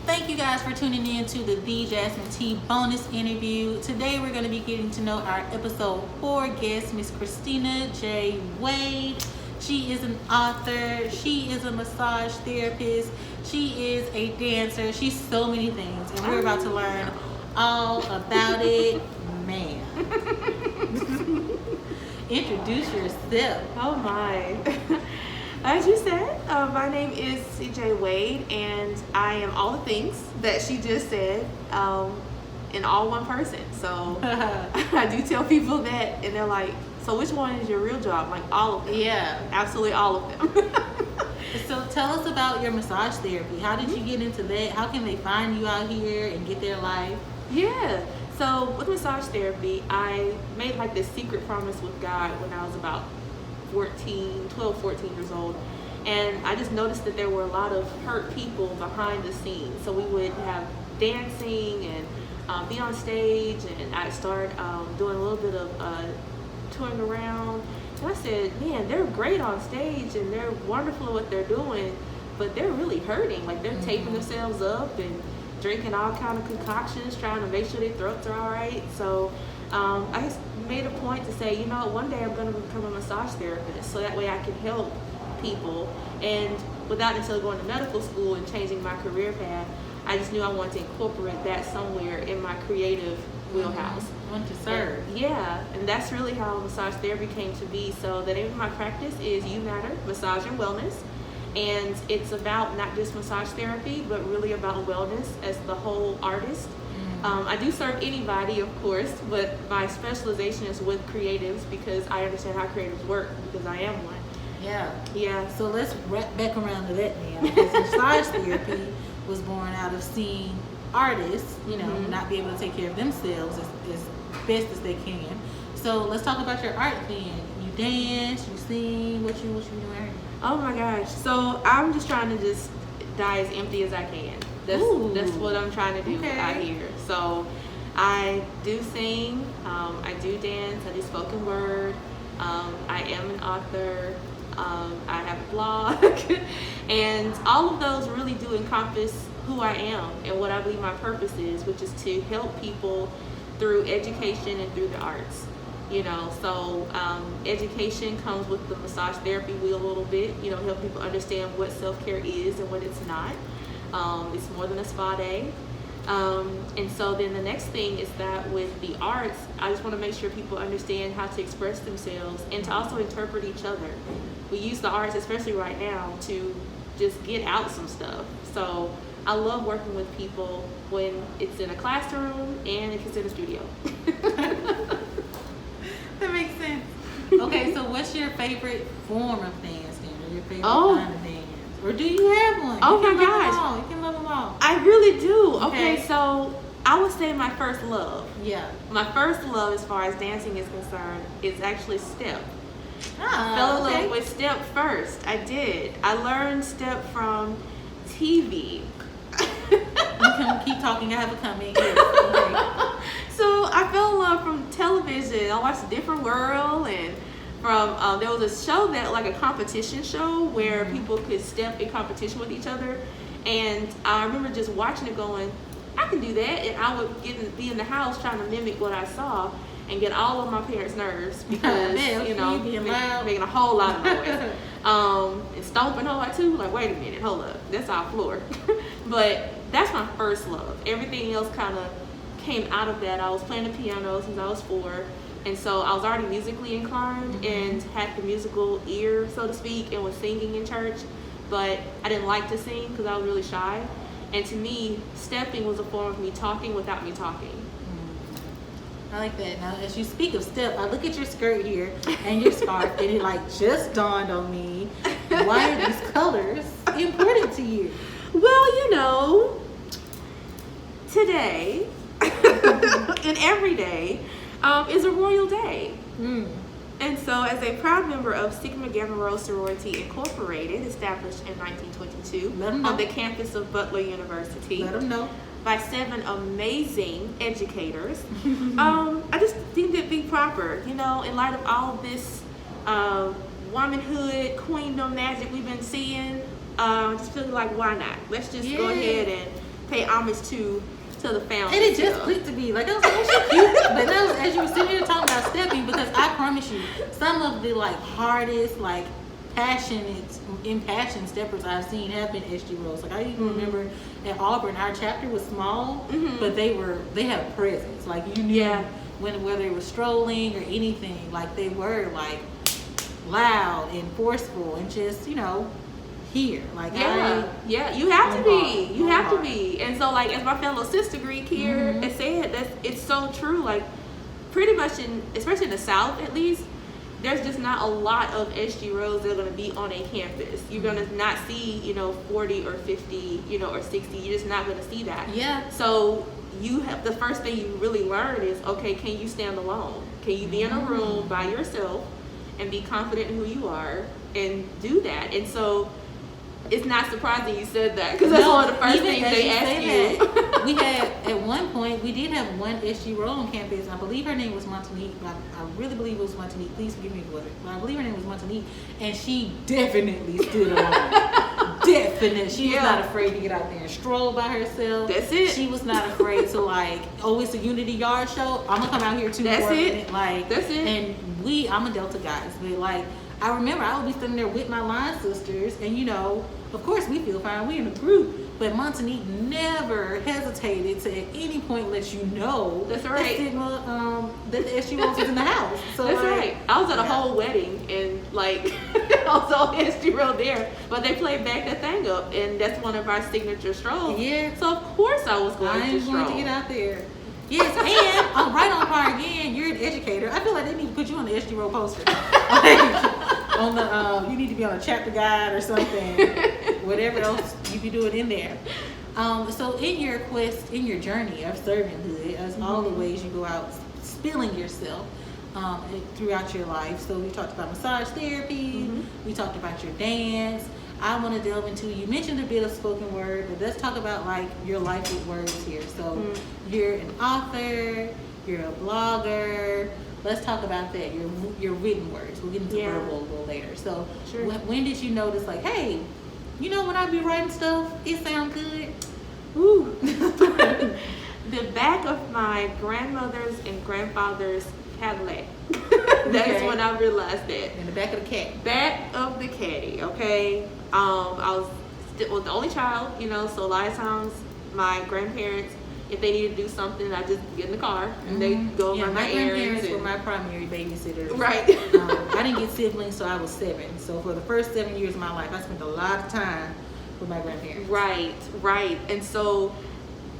Thank you guys for tuning in to the Jasmine Tea bonus interview. Today we're going to be getting to know our episode 4 guest, Miss C.J Wade. She is an author. She is a massage therapist. She is a dancer. She's so many things, and we're about to learn all about it. Man, introduce yourself. Oh my. As you said, my name is C.J Wade, and I am all the things that she just said in all one person. So I do tell people that, and they're like, so which one is your real job? I'm like, all of them. Yeah. Absolutely all of them. So tell us about your massage therapy. How did you get into that? How can they find you out here and get their life? Yeah. So with massage therapy, I made like this secret promise with God when I was about 12, 14 years old. And I just noticed that there were a lot of hurt people behind the scenes. So we would have dancing and be on stage, and I started doing a little bit of touring around. And I said, man, they're great on stage and they're wonderful at what they're doing, but they're really hurting. Like they're taping themselves up and drinking all kind of concoctions, trying to make sure their throats are all right. So I just made a point to say, you know, one day I'm going to become a massage therapist, so that way I can help people. And without necessarily going to medical school and changing my career path, I just knew I wanted to incorporate that somewhere in my creative wheelhouse. Want to serve. And that's really how massage therapy came to be. So the name of my practice is You Matter Massage and Wellness. And it's about not just massage therapy, but really about wellness as the whole artist. I do serve anybody, of course, but my specialization is with creatives because I understand how creatives work because I am one. Yeah. So let's wrap back around to that now, because massage therapy was born out of seeing artists, not be able to take care of themselves as best as they can. So let's talk about your art then. You dance, you sing, what you doing? Oh my gosh. So I'm just trying to just die as empty as I can. That's what I'm trying to do out here. So I do sing, I do dance, I do spoken word, I am an author, I have a blog, and all of those really do encompass who I am and what I believe my purpose is, which is to help people through education and through the arts. So education comes with the massage therapy wheel a little bit, help people understand what self-care is and what it's not. It's more than a spa day. And so then the next thing is that with the arts, I just want to make sure people understand how to express themselves and to also interpret each other. We use the arts, especially right now, to just get out some stuff. So I love working with people when it's in a classroom and if it's in a studio. That makes sense. Okay, so what's your favorite form of dance then? Or your favorite kind of dance? Or do you have one? Oh my gosh. You can love them all. I really do. Okay, so I would say my first love. Yeah. My first love as far as dancing is concerned is actually step. I fell in love with step first. I did. I learned step from TV. You can keep talking. I have a comment. Yes. Okay. So I fell in love from television. I watched Different World, and from there was a show that like a competition show where people could step in competition with each other, and I remember just watching it going, I can do that, and I would be in the house trying to mimic what I saw and get all of my parents' nerves because making a whole lot of noise and stomping a lot too. Like, wait a minute, hold up, that's our floor. But that's my first love. Everything else kind of came out of that. I was playing the piano since I was 4. And so I was already musically inclined and had the musical ear, so to speak, and was singing in church. But I didn't like to sing because I was really shy. And to me, stepping was a form of me talking without me talking. I like that. Now, as you speak of step, I look at your skirt here and your scarf, and it just dawned on me. Why are these colors important to you? Well, today and every day is a royal day. And so as a proud member of Sigma Gamma Rho Sorority Incorporated, established in 1922 on the campus of Butler University, by 7 amazing educators, I just think it'd be proper, in light of all of this womanhood, queendom magic we've been seeing, just feeling like, why not? Let's just go ahead and pay homage to the family. And it just clicked to me. Like, I was like, oh, she cute. But that was as you were sitting here talking about stepping, because I promise you, some of the like hardest, like impassioned steppers I've seen have been SG roles. Like, I even remember at Auburn, our chapter was small, but they had a presence. Like, you knew whether it was strolling or anything, like they were like loud and forceful and just, you know, here. Like, you have to be. You have to be. And so, like, as my fellow sister Greek here has said, it's so true. Like, pretty much especially in the South at least, there's just not a lot of SG roles that are going to be on a campus. You're going to not see, 40 or 50, or 60. You're just not going to see that. Yeah. So the first thing you really learn is, okay, can you stand alone? Can you be in a room by yourself and be confident in who you are and do that? And so it's not surprising you said that, because that's one of the first things they ask you. We had, at one point, we did have one SG role on campus. I believe her name was Montanique. I really believe it was Montanique. Please forgive me for it. But I believe her name was Montanique. And she definitely stood alone. Definitely. She was not afraid to get out there and stroll by herself. That's it. She was not afraid to, like, oh, it's a Unity Yard show. I'm going to come out here too. That's it. Like, that's it. And I'm a Delta guys. But, like, I remember I would be sitting there with my line sisters, and of course we feel fine, we in a group, but Montanique never hesitated to at any point let you know that's right. that the SG roles was in the house. So that's right. I was at a whole wedding, and like I was on SG role there, but they played Back That Thing Up, and that's one of our signature strolls. Yeah. So of course I was going to stroll. To get out there. Yes, and I'm right on par again. You're an educator. I feel like they need to put you on the SG roll poster. On the you need to be on a chapter guide or something. Whatever else you be doing in there. So in your quest, in your journey of servanthood, as all the ways you go out spilling yourself throughout your life. So we talked about massage therapy. We talked about your dance. I want to delve into, you mentioned a bit of spoken word, but let's talk about like your life with words here. So you're an author, you're a blogger. Let's talk about that, your written words. We'll get into verbal a little later. So when did you notice, like, hey, when I be writing stuff, it sounds good? Ooh. The back of my grandmother's and grandfather's Cadillac. That's when I realized that. In the back of the cat. Back of the caddy, okay? I was the only child, so a lot of times my grandparents, if they needed to do something, I just get in the car and they go run my errands. My grandparents were my primary babysitters. Right. I didn't get siblings, so I was 7. So for the first 7 years of my life, I spent a lot of time with my grandparents. Right. And so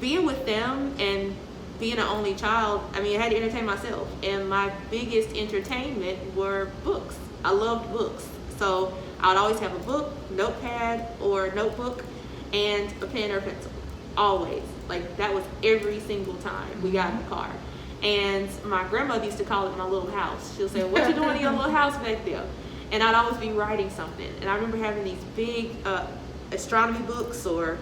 being with them and being an only child, I had to entertain myself. And my biggest entertainment were books. I loved books. So I would always have a book, notepad or notebook, and a pen or pencil. Always. Like, that was every single time we got in the car. And my grandmother used to call it my little house. She'll say, what you doing in your little house back there? And I'd always be writing something. And I remember having these big astronomy books or,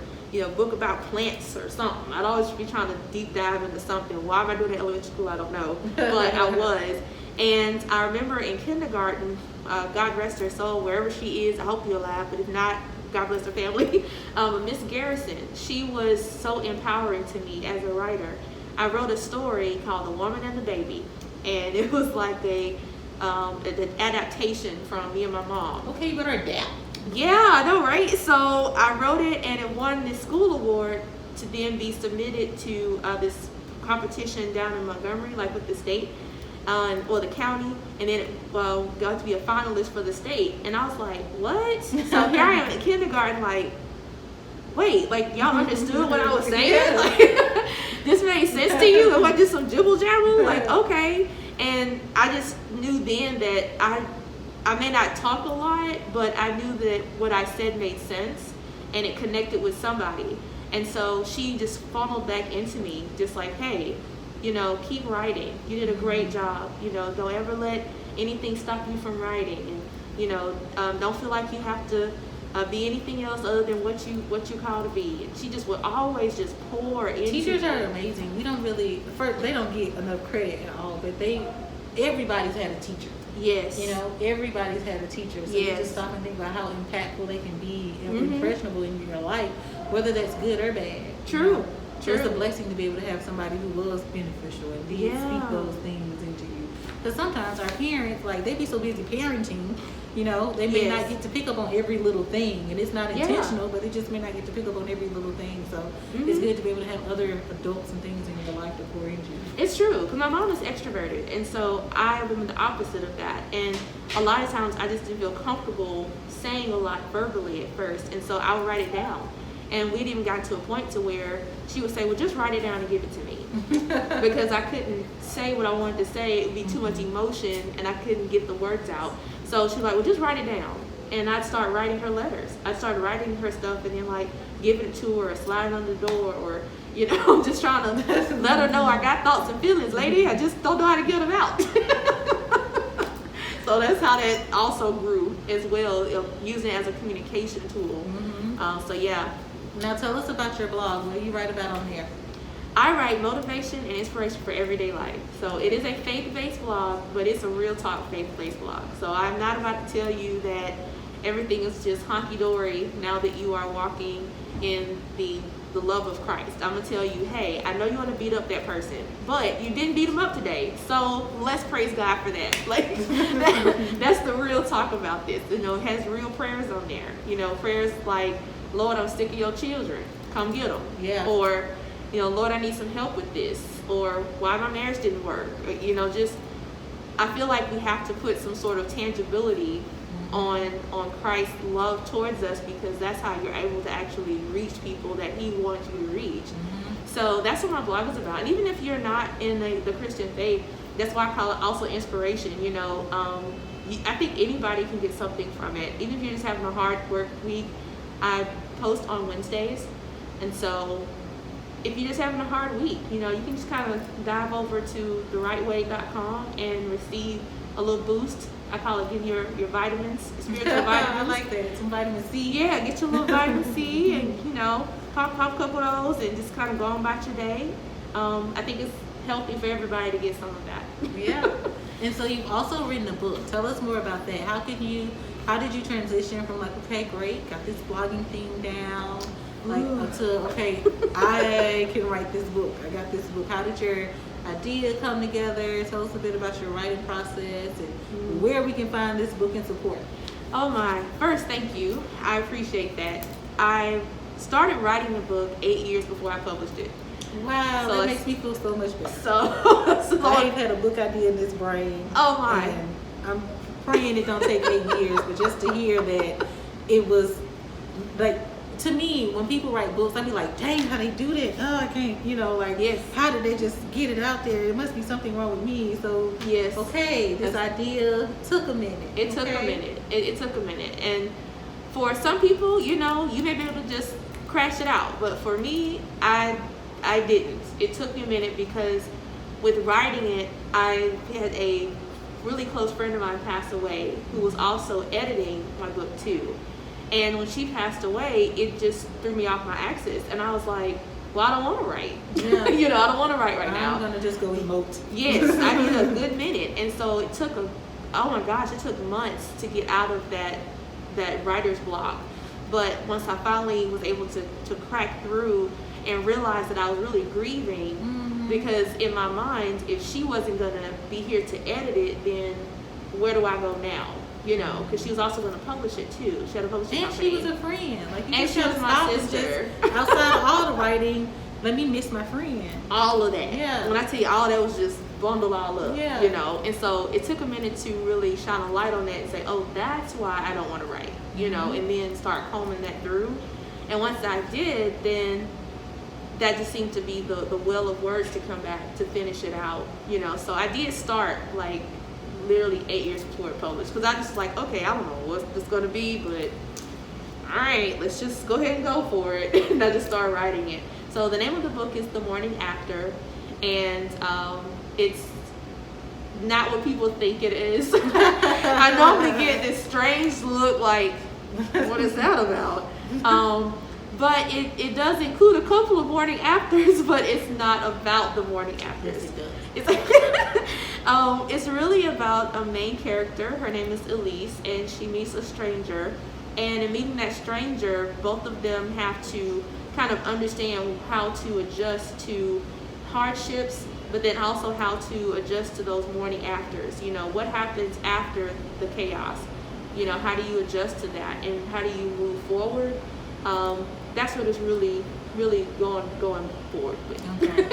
book about plants or something. I'd always be trying to deep dive into something. Why am I doing that in elementary school? I don't know. But I was. And I remember in kindergarten, God rest her soul, wherever she is, I hope you're alive, but if not, God bless her family. Miss Garrison, she was so empowering to me as a writer. I wrote a story called The Woman and the Baby, and it was like an adaptation from me and my mom. Okay, you better adapt. Yeah, I know, right? So I wrote it, and it won this school award to then be submitted to this competition down in Montgomery, like with the state. Or the county, and then got to be a finalist for the state. And I was like, what? So here I am in kindergarten, like, wait, like, y'all understood what I was saying? Like, this made sense to you? If I did some jibble jabble? Like, okay. And I just knew then that I may not talk a lot, but I knew that what I said made sense, and it connected with somebody. And so she just funneled back into me, just like, hey, keep writing. You did a great job. Don't ever let anything stop you from writing. And, don't feel like you have to be anything else other than what you call to be. And she just would always just pour into Teachers are amazing. We don't really, they don't get enough credit at all, but everybody's had a teacher. Yes. Everybody's had a teacher. So you just stop and think about how impactful they can be and impressionable in your life whether that's good or bad. True. So it's a blessing to be able to have somebody who was beneficial and did speak those things into you. Because sometimes our parents, like, they be so busy parenting, you know, they may not get to pick up on every little thing, and it's not intentional, but they just may not get to pick up on every little thing. So it's good to be able to have other adults and things in your life to pour into you. It's true, because my mom is extroverted, and so I am the opposite of that. And a lot of times I just didn't feel comfortable saying a lot verbally at first, and so I would write it down. And we'd even gotten to a point to where she would say, well, just write it down and give it to me. Because I couldn't say what I wanted to say. It would be too much emotion, and I couldn't get the words out. So she was like, well, just write it down. And I'd start writing her letters. I'd start writing her stuff and then, like, giving it to her or sliding on the door, or, you know, just trying to let her know I got thoughts and feelings, lady. I just don't know how to get them out. So that's how that also grew as well, using it as a communication tool. So, yeah. Now tell us about your blog. What do you write about on there? I write motivation and inspiration for everyday life. So it is a faith-based blog, but it's a real talk faith-based blog. So I'm not about to tell you that everything is just honky-dory now that you are walking in the love of Christ. I'm going to tell you, hey, I know you want to beat up that person, but you didn't beat him up today. So let's praise God for that. Like, that's the real talk about this. You know, it has real prayers on there. You know, prayers like, Lord, I'm sick of your children. Come get them. Yeah. Or, you know, Lord, I need some help with this. Or why my marriage didn't work. Or, you know, just, I feel like we have to put some sort of tangibility on Christ's love towards us, because that's how you're able to actually reach people that he wants you to reach. So that's what my blog is about. And even if you're not in the Christian faith, that's why I call it also inspiration. You know, I think anybody can get something from it. Even if you're just having a hard work week, I post on Wednesdays, and so if you're just having a hard week, you know, you can just kind of dive over to therightway.com and receive a little boost. I call it getting your vitamins, spiritual vitamins. I like that. Some vitamin C. Yeah, get your little vitamin C and, you know, pop a couple of those and just kind of go on about your day. I think it's healthy for everybody to get some of that. Yeah. And so you've also written a book. Tell us more about that. How did you transition from, like, okay, great, got this blogging thing down, like, to, okay, I can write this book. I got this book. How did your idea come together? Tell us a bit about your writing process and where we can find this book and support. Oh my. First, thank you. I appreciate that. I started writing the book 8 years before I published it. Wow, So that makes me feel so much better. So I've had a book idea in this brain. Oh my. And I'm praying it don't take 8 years, but just to hear that it was, like, to me, when people write books, I be like, dang, how they do that? Oh, I can't, you know, like, how did they just get it out there? It must be something wrong with me. So, okay, this idea took a minute. It took a minute. It took a minute. And for some people, you know, you may be able to just crash it out. But for me, I didn't. It took me a minute because with writing it, I had a really close friend of mine pass away who was also editing my book too. And when she passed away, it just threw me off my axis. And I was like, well, I don't want to write. Yeah. You know, I don't want to write now. I'm going to just go emote. Yes, I need a good minute. And so it took oh my gosh, it took months to get out of that writer's block. But once I finally was able to crack through and realize that I was really grieving, because in my mind, if she wasn't going to be here to edit it, then where do I go now? You know, because she was also going to publish it too. She had a publishing company. And she was a friend. Like, and she was my sister. Outside of all the writing, let me miss my friend. All of that. Yeah. When I tell you all that was just bundled all up. Yeah. You know, and so it took a minute to really shine a light on that and say, oh, that's why I don't want to write. You know, and then start combing that through. And once I did, then that just seemed to be the well of words to come back to finish it out. You know, so I did start like literally 8 years before it published, because I just like, okay, I don't know what this going to be, but all right, let's just go ahead and go for it. And I just started writing it. So the name of the book is The Morning After, and it's not what people think it is. I normally get this strange look like, what is that about? But it does include a couple of morning afters, but it's not about the morning afters. Yes, it does. It's really about a main character. Her name is Elise, and she meets a stranger And in meeting that stranger, both of them have to kind of understand how to adjust to hardships, but then also how to adjust to those morning afters. You know, what happens after the chaos? You know, how do you adjust to that, and how do you move forward? That's what it's really going forward with. Okay.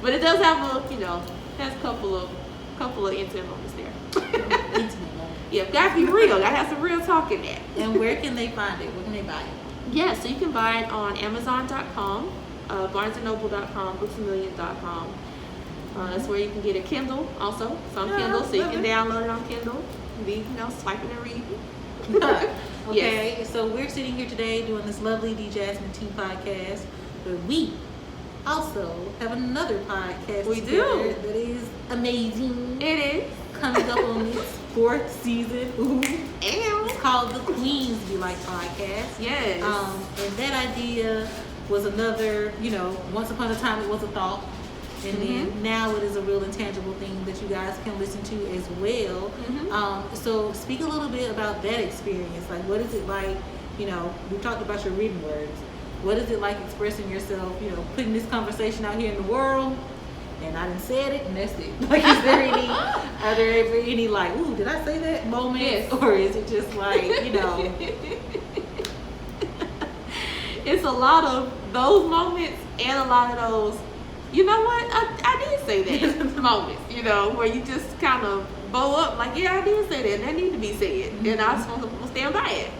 But it does have has a couple of intimate moments there. Intimate moments. Yeah, gotta be real. Gotta have some real talk in there. And where can they find it? Where can they buy it? Yeah, so you can buy it on Amazon.com, BarnesandNoble.com, BooksAMillion.com. That's where you can get a Kindle also. It's on Kindle, so you can download it on Kindle. Be swiping and reading. Okay, yes. So we're sitting here today doing this lovely TheJasmineTea podcast, but we also have another podcast we do that is amazing. It is coming up on its 4th season. Ooh. Ew. It's called the Queens Be Like podcast. Yes. And that idea was another, once upon a time it was a thought. And then now it is a real intangible thing that you guys can listen to as well. So speak a little bit about that experience. Like, what is it like, we talked about your written words. What is it like expressing yourself, putting this conversation out here in the world? And I done said it, and that's it. Like, are there ever any like, ooh, did I say that moment? Yes. Or is it just like, It's a lot of those moments and a lot of those, you know what, I did say that moments, where you just kind of bow up like, yeah, I did say that, and that need to be said, and I just want to stand by it.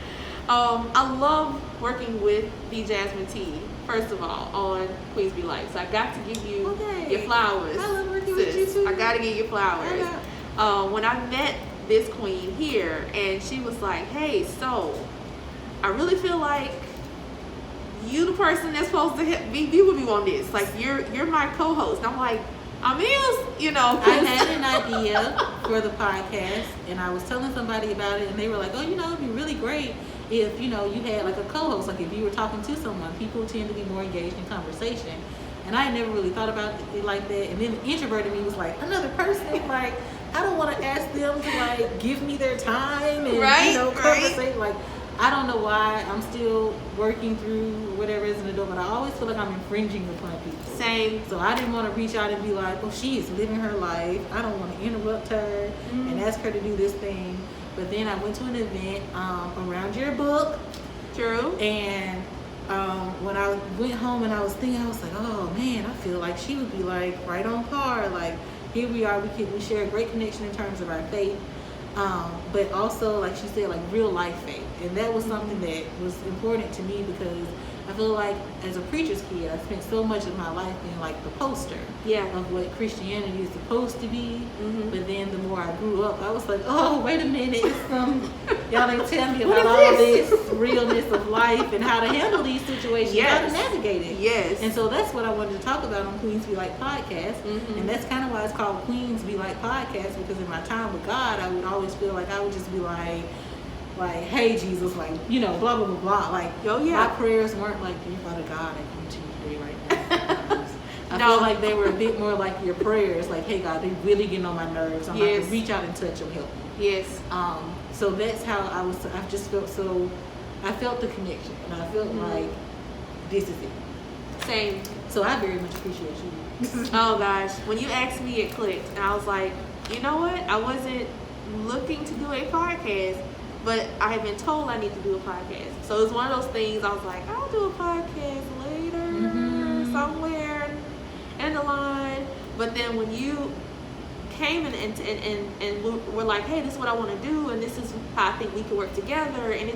I love working with TheJasmineTea, first of all, on Queens Be Like. So I got to give you your flowers. I love working with you too. I got to give you flowers. When I met this queen here, and she was like, hey, so I really feel like you the person that's supposed to be with me on this. Like, you're my co-host. And I'm like, I had an idea for the podcast, and I was telling somebody about it, and they were like, oh, it'd be really great if, you had like a co-host. Like, if you were talking to someone, people tend to be more engaged in conversation. And I had never really thought about it like that. And then the introvert in me was like, another person? Like, I don't want to ask them to, like, give me their time and, conversate. Like, I don't know why I'm still working through whatever as an adult, but I always feel like I'm infringing upon people. Same. So I didn't want to reach out and be like, well, she is living her life. I don't want to interrupt her and ask her to do this thing. But then I went to an event around your book. True. And when I went home and I was thinking, I was like, oh man, I feel like she would be like right on par. Like, here we are, we share a great connection in terms of our faith. But also, like she said, like real life faith. And that was something that was important to me because I feel like as a preacher's kid, I spent so much of my life being like the poster of what Christianity is supposed to be. But then the more I grew up, I was like, oh, wait a minute. Y'all didn't tell me about all this realness of life and how to handle these situations, how to navigate it. Yes. And so that's what I wanted to talk about on Queens Be Like podcast. And that's kind of why it's called Queens Be Like podcast, because in my time with God, I would always feel like I would just be like, hey Jesus, like, blah blah blah blah. Like, my prayers weren't like, dear Father God, I come to you today right now. I feel like they were a bit more like your prayers, like, hey God, they really getting on my nerves. I'm about to reach out and touch them, help me. Yes. So that's how I just felt I felt the connection, and I felt like this is it. Same. So I very much appreciate you. Oh gosh, when you asked me, it clicked, and I was like, you know what? I wasn't looking to do a podcast, but I had been told I need to do a podcast. So it's one of those things. I was like, I'll do a podcast later, somewhere in the line. But then when you came and were like, hey, this is what I want to do, and this is how I think we can work together, and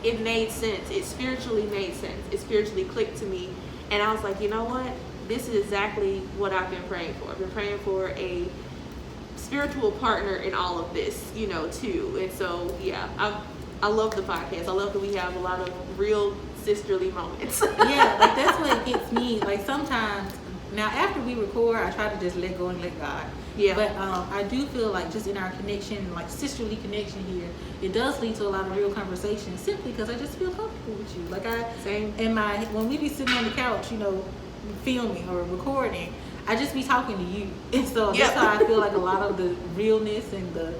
it made sense. It spiritually made sense. It spiritually clicked to me, and I was like, you know what? This is exactly what I've been praying for. I've been praying for a spiritual partner in all of this, too. And so, yeah, I love the podcast. I love that we have a lot of real sisterly moments. Yeah, like that's what gets me. Like sometimes, now after we record, I try to just let go and let God. Yeah. But I do feel like just in our connection, like sisterly connection here, it does lead to a lot of real conversation simply because I just feel comfortable with you. Like when we be sitting on the couch, filming or recording, I just be talking to you. And so that's how I feel like a lot of the realness and the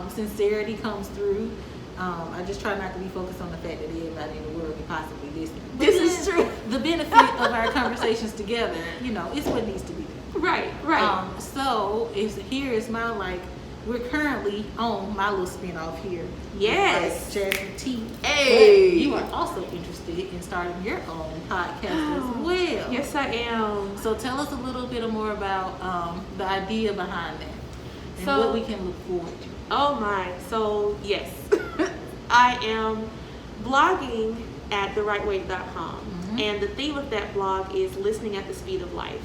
sincerity comes through. I just try not to be focused on the fact that everybody in the world can possibly listen. This is true. The benefit of our conversations together, it's what needs to be done. Right. So here is my we're currently on my little spin-off here. Yes. TheJasmineTea. Hey. But you are also interested in starting your own podcast as well. Yes, I am. So tell us a little bit more about the idea behind that and what we can look forward to. Oh my. So yes, I am blogging at therightway.com, and the theme of that blog is listening at the speed of life.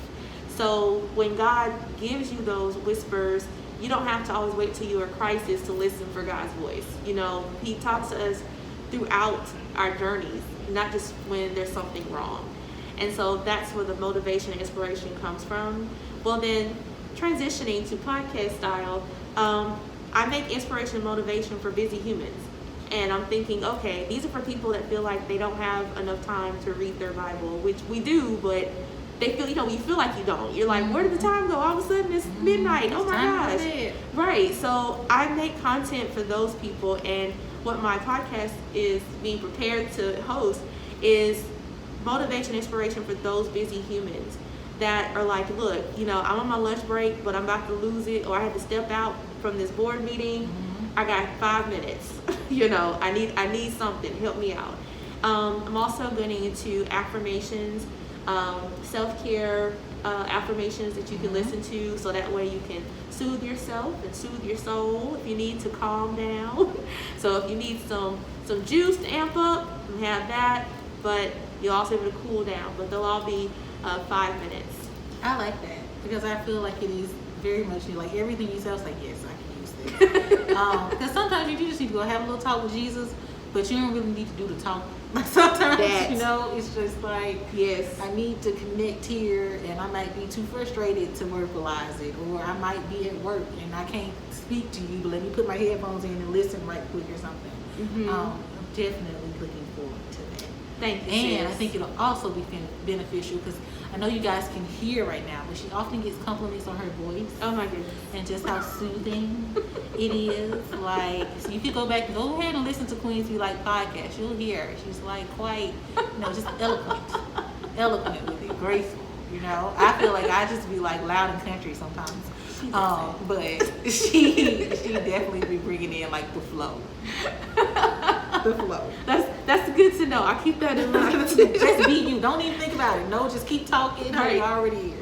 So when God gives you those whispers, you don't have to always wait till you're in crisis to listen for God's voice. He talks to us throughout our journeys, not just when there's something wrong. And so that's where the motivation and inspiration comes from. Well, then transitioning to podcast style, I make inspiration and motivation for busy humans. And I'm thinking, okay, these are for people that feel like they don't have enough time to read their Bible, which we do, but they feel, you feel like you don't. You're like, where did the time go? All of a sudden it's midnight. Oh my gosh. Right. So I make content for those people, and what my podcast is being prepared to host is motivation, inspiration for those busy humans that are like, look, I'm on my lunch break, but I'm about to lose it, or I had to step out from this board meeting. I got 5 minutes. I need something. Help me out. I'm also getting into affirmations, self-care affirmations that you can listen to, so that way you can soothe yourself and soothe your soul if you need to calm down. So if you need some juice to amp up, you have that, but you'll also be able to cool down. But they'll all be 5 minutes. I like that because I feel like it is very much like everything you say. I was like, yes, I can use this. Because sometimes you do just need to go have a little talk with Jesus, but you don't really need to do the talk. Sometimes, it's just like, yes, I need to connect here, and I might be too frustrated to verbalize it, or I might be at work and I can't speak to you, but let me put my headphones in and listen right quick or something. I'm definitely looking forward to that. Thank you. And I think it'll also be beneficial because I know you guys can hear right now, but she often gets compliments on her voice. Oh my goodness. And just how soothing it is. So you could go back and go ahead and listen to Queens Be Like podcast. You'll hear her. She's quite, just eloquent with it, graceful. I feel like I just be loud and country sometimes. But she definitely be bringing in the flow. The flow. That's good to know. I keep that in mind. Just be you. Don't even think about it. No, just keep talking. Right. You're already here.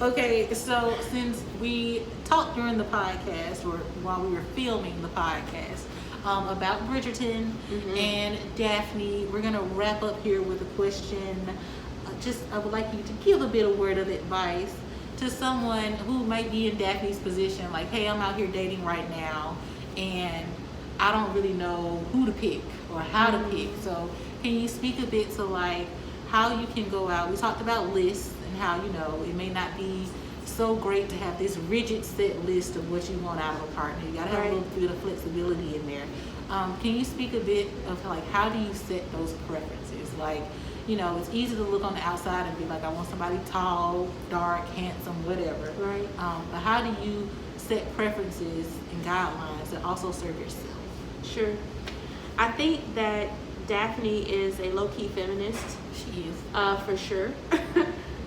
Okay, so since we talked during the podcast, or while we were filming the podcast, about Bridgerton and Daphne, we're gonna wrap up here with a question. I would like you to give a bit of word of advice to someone who might be in Daphne's position. Hey, I'm out here dating right now, and I don't really know who to pick or how to pick. So can you speak a bit to how you can go out? We talked about lists and how, it may not be so great to have this rigid set list of what you want out of a partner. You gotta have a little bit of flexibility in there. Can you speak a bit of how do you set those preferences? It's easy to look on the outside and be like, I want somebody tall, dark, handsome, whatever. Right. But how do you set preferences and guidelines that also serve yourself? Sure. I think that Daphne is a low-key feminist. She is. For sure.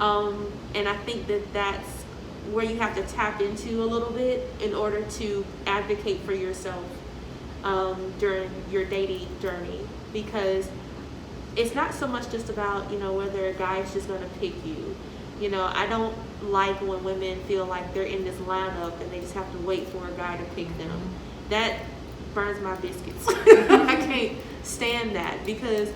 And I think that that's where you have to tap into a little bit in order to advocate for yourself during your dating journey, because it's not so much just about, whether a guy is just going to pick you. I don't like when women feel like they're in this lineup and they just have to wait for a guy to pick them. That burns my biscuits. I can't stand that, because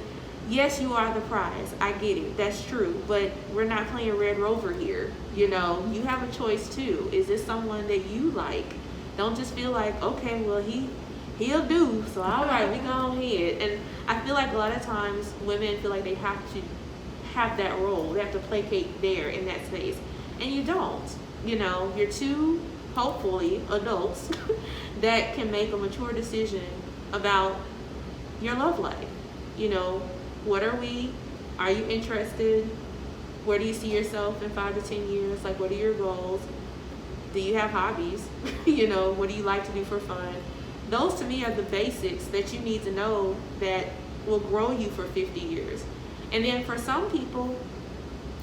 yes, you are the prize. I get it. That's true. But we're not playing Red Rover here. You have a choice too. Is this someone that you like? Don't just feel like, okay, well, he'll do. So all right, we go ahead. And I feel like a lot of times women feel like they have to have that role. They have to placate there in that space. And you don't. You're two, hopefully, adults that can make a mature decision about your love life. What are we? Are you interested? Where do you see yourself in 5 to 10 years? What are your goals? Do you have hobbies? What do you like to do for fun? those to me are the basics that you need to know that will grow you for 50 years. And then for some people,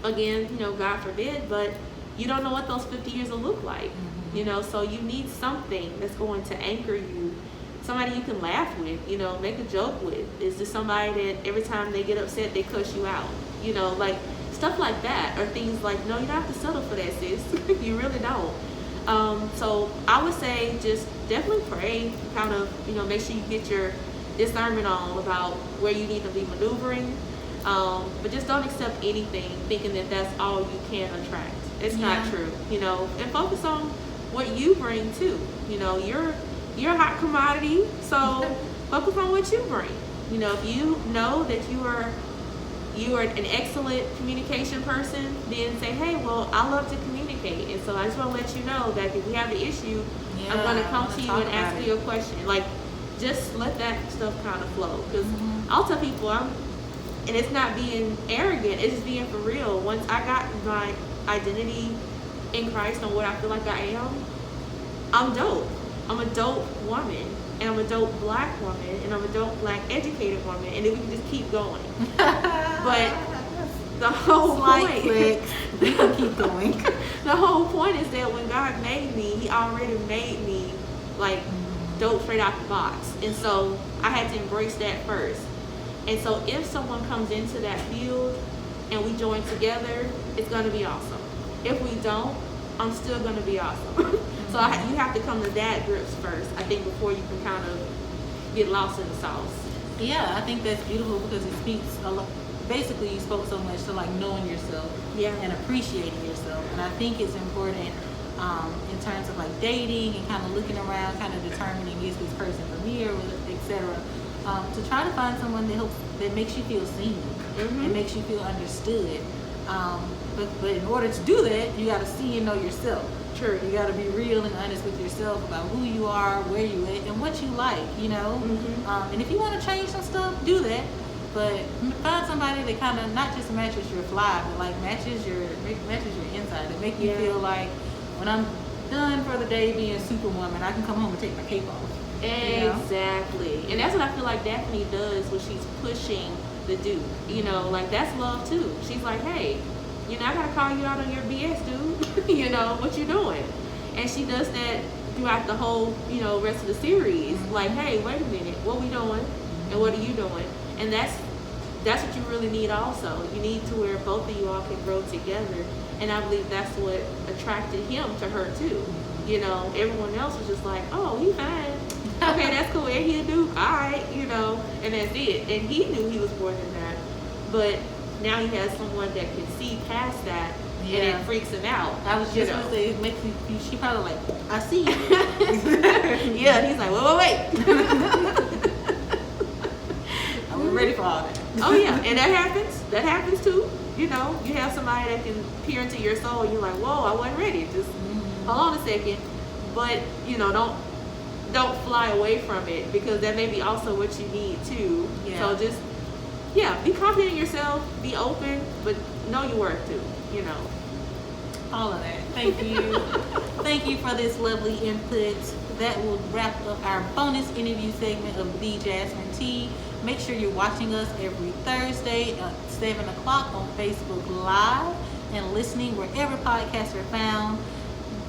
again, you know, God forbid, but you don't know what those 50 years will look like. You know, so you need something that's going to anchor you, somebody you can laugh with, you know, make a joke with. Is there somebody that every time they get upset, they cuss you out? You know, like stuff like that, or things like, no, you don't have to settle for that, sis. You really don't. So I would say just definitely pray, kind of, you know, make sure you get your discernment on about where you need to be maneuvering. But just don't accept anything thinking that that's all you can attract. It's not true, you know, and focus on what you bring too. You know, you're a hot commodity, so focus on what you bring. You know, if you know that you are an excellent communication person, then say, hey, well, I love to communicate, and so I just want to let you know that if we have an issue, I'm going to come to you and ask you a question. Like, just let that stuff kind of flow. Because I'll tell people, and it's not being arrogant, it's just being for real. Once I got my identity in Christ on what I feel like I am, I'm dope. I'm a dope woman, and I'm a dope black woman, and I'm a dope black educated woman, and then we can just keep going. But the whole point, we can keep going. The whole point is that when God made me, He already made me like dope straight out the box, and so I had to embrace that first. And so if someone comes into that field and we join together, it's going to be awesome. If we don't, I'm still going to be awesome. So you have to come to that grips first, I think, before you can kind of get lost in the sauce. Yeah, I think that's beautiful because it speaks a lot. Basically, you spoke so much to like knowing yourself and appreciating yourself. And I think it's important in terms of like dating and kind of looking around, kind of determining, is this person for me, or etc. To try to find someone that makes you feel seen and makes you feel understood. But in order to do that, you got to see and know yourself. True. You got to be real and honest with yourself about who you are, where you at, and what you like, you know. And if you want to change some stuff, do that. But find somebody that kind of not just matches your fly, but like matches your inside. That make you feel like when I'm done for the day being Superwoman, I can come home and take my cape off. Exactly. You know? And that's what I feel like Daphne does when she's pushing the dude. You know, like that's love too. She's like, hey, you know, I gotta call you out on your BS, dude. You know, what you doing? And she does that throughout the whole, you know, rest of the series. Like, hey, wait a minute, what we doing? And what are you doing? And that's what you really need also. You need to where both of you all can grow together. And I believe that's what attracted him to her too. You know, everyone else was just like, oh, he fine. Okay, that's cool. And he'll do, all right, you know, and that's it. And he knew he was more than that. But now he has someone that can see past that, and it freaks him out. I was just going to say, it makes me, she probably like, I see you. Yeah, and he's like, wait. I was ready for all that. Oh, yeah, and that happens. That happens too. You know, you have somebody that can peer into your soul, and you're like, whoa, I wasn't ready. Just hold on a second. But, you know, don't fly away from it, because that may be also what you need too. So just be confident in yourself, be open, but know your worth too, you know. All of that. Thank you. Thank you for this lovely input. That will wrap up our bonus interview segment of The Jasmine Tea. Make sure you're watching us every Thursday at 7 o'clock on Facebook Live and listening wherever podcasts are found.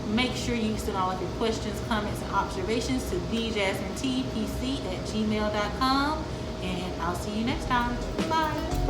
Make sure you send all of your questions, comments, and observations to TheJasmineTea@gmail.com. And I'll see you next time. Bye.